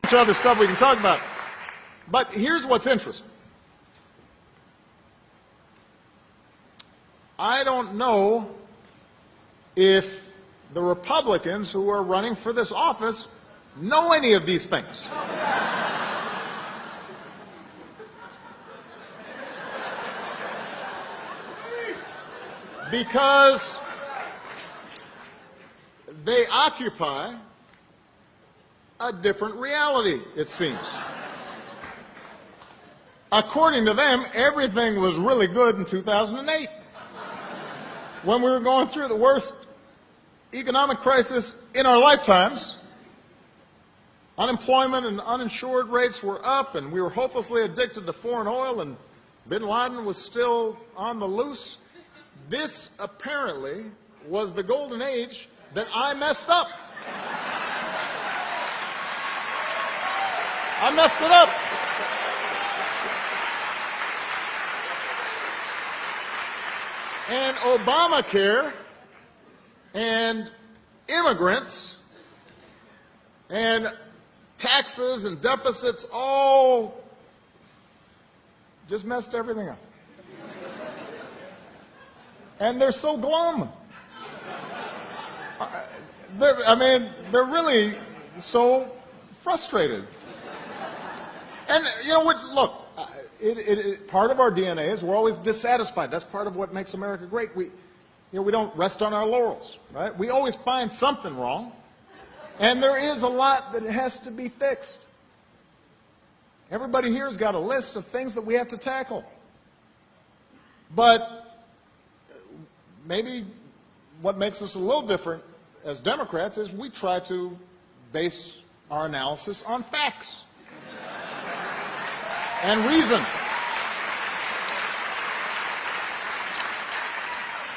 Much other stuff we can talk about. But here's what's interesting. I don't know if the Republicans who are running for this office know any of these things. Because they occupy a different reality, it seems. According to them, everything was really good in 2008, when we were going through the worst economic crisis in our lifetimes. Unemployment and uninsured rates were up, and we were hopelessly addicted to foreign oil, and bin Laden was still on the loose. This apparently was the golden age that I messed up. I messed it up. And Obamacare and immigrants and taxes and deficits all just messed everything up. And they're so glum. They're really so frustrated. And, you know, look, part of our DNA is we're always dissatisfied. That's part of what makes America great. We don't rest on our laurels, right? We always find something wrong. And there is a lot that has to be fixed. Everybody here has got a list of things that we have to tackle. But maybe what makes us a little different as Democrats is we try to base our analysis on facts and reason.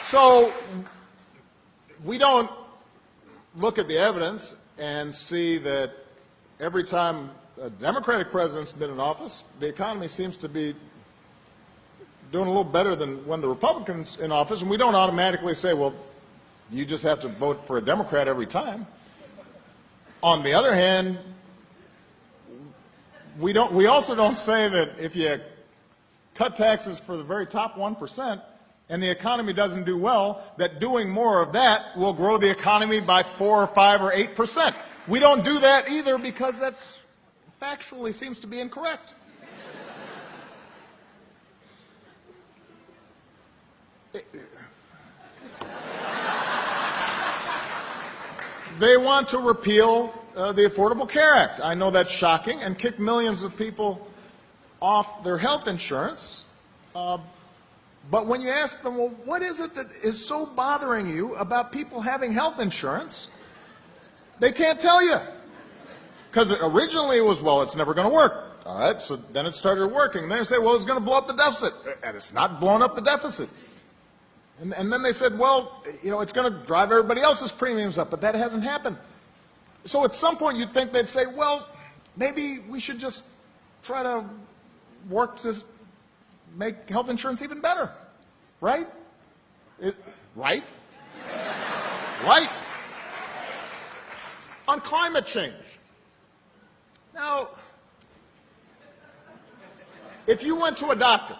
So we don't look at the evidence and see that every time a Democratic president's been in office, the economy seems to be doing a little better than when the Republicans in office, and we don't automatically say, well, you just have to vote for a Democrat every time. On the other hand, we also don't say that if you cut taxes for the very top 1% and the economy doesn't do well, that doing more of that will grow the economy by 4 or 5 or 8%. We don't do that either because that's factually seems to be incorrect. They want to repeal the Affordable Care Act. I know that's shocking, and kick millions of people off their health insurance. But when you ask them, well, what is it that is so bothering you about people having health insurance? They can't tell you. Because originally it was, well, it's never going to work. All right, so then it started working. And then they say, well, it's going to blow up the deficit. And it's not blowing up the deficit. And then they said, well, you know, it's going to drive everybody else's premiums up, but that hasn't happened. So at some point you'd think they'd say, well, maybe we should just try to work to make health insurance even better, right? Right? Right. On climate change. Now, if you went to a doctor,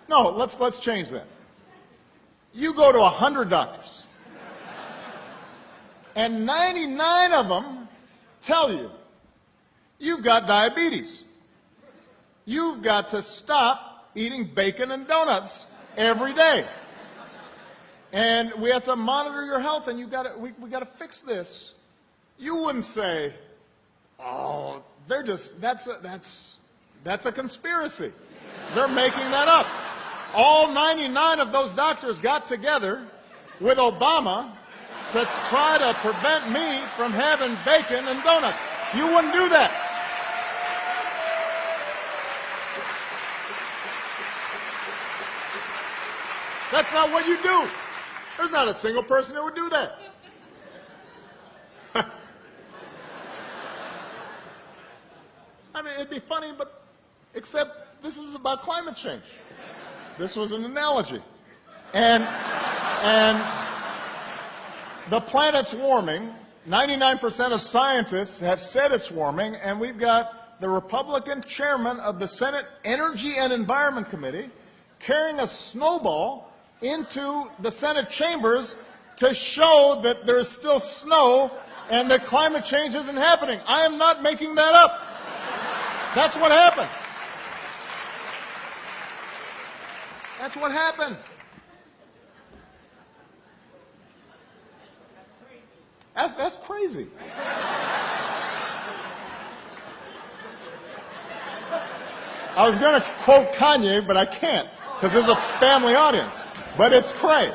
no, let's change that. You go to 100 doctors, and 99 of them tell you, you've got diabetes. You've got to stop eating bacon and donuts every day. And we have to monitor your health, and we got to fix this. You wouldn't say, oh, that's a conspiracy. They're making that up. All 99 of those doctors got together with Obama to try to prevent me from having bacon and donuts. You wouldn't do that. That's not what you do. There's not a single person who would do that. I mean, it'd be funny, but except this is about climate change. This was an analogy. And the planet's warming 99% of scientists have said it's warming, and we've got the Republican chairman of the Senate Energy and Environment Committee carrying a snowball into the Senate chambers to show that there's still snow and that climate change isn't happening. I am not making that up. That's what happened. That's what happened. That's crazy. I was going to quote Kanye, but I can't because this is a family audience. But it's cray.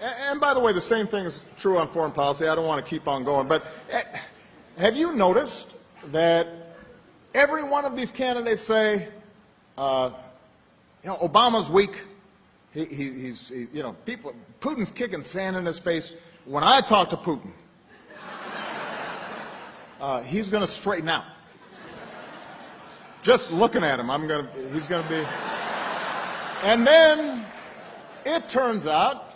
And by the way, the same thing is true on foreign policy. I don't want to keep on going, but have you noticed that every one of these candidates say, Obama's weak. He's Putin's kicking sand in his face. When I talk to Putin, he's going to straighten out. Just looking at him, he's going to be. And then it turns out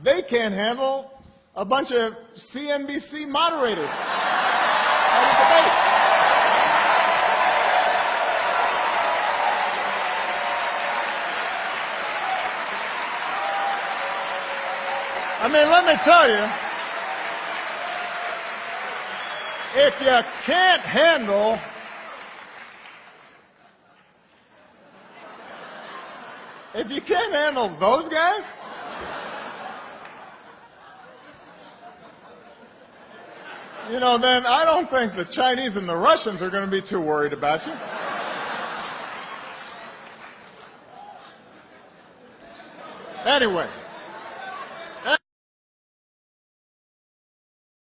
they can't handle a bunch of CNBC moderators at a debate. I mean, let me tell you, if you can't handle those guys, then I don't think the Chinese and the Russians are going to be too worried about you. Anyway.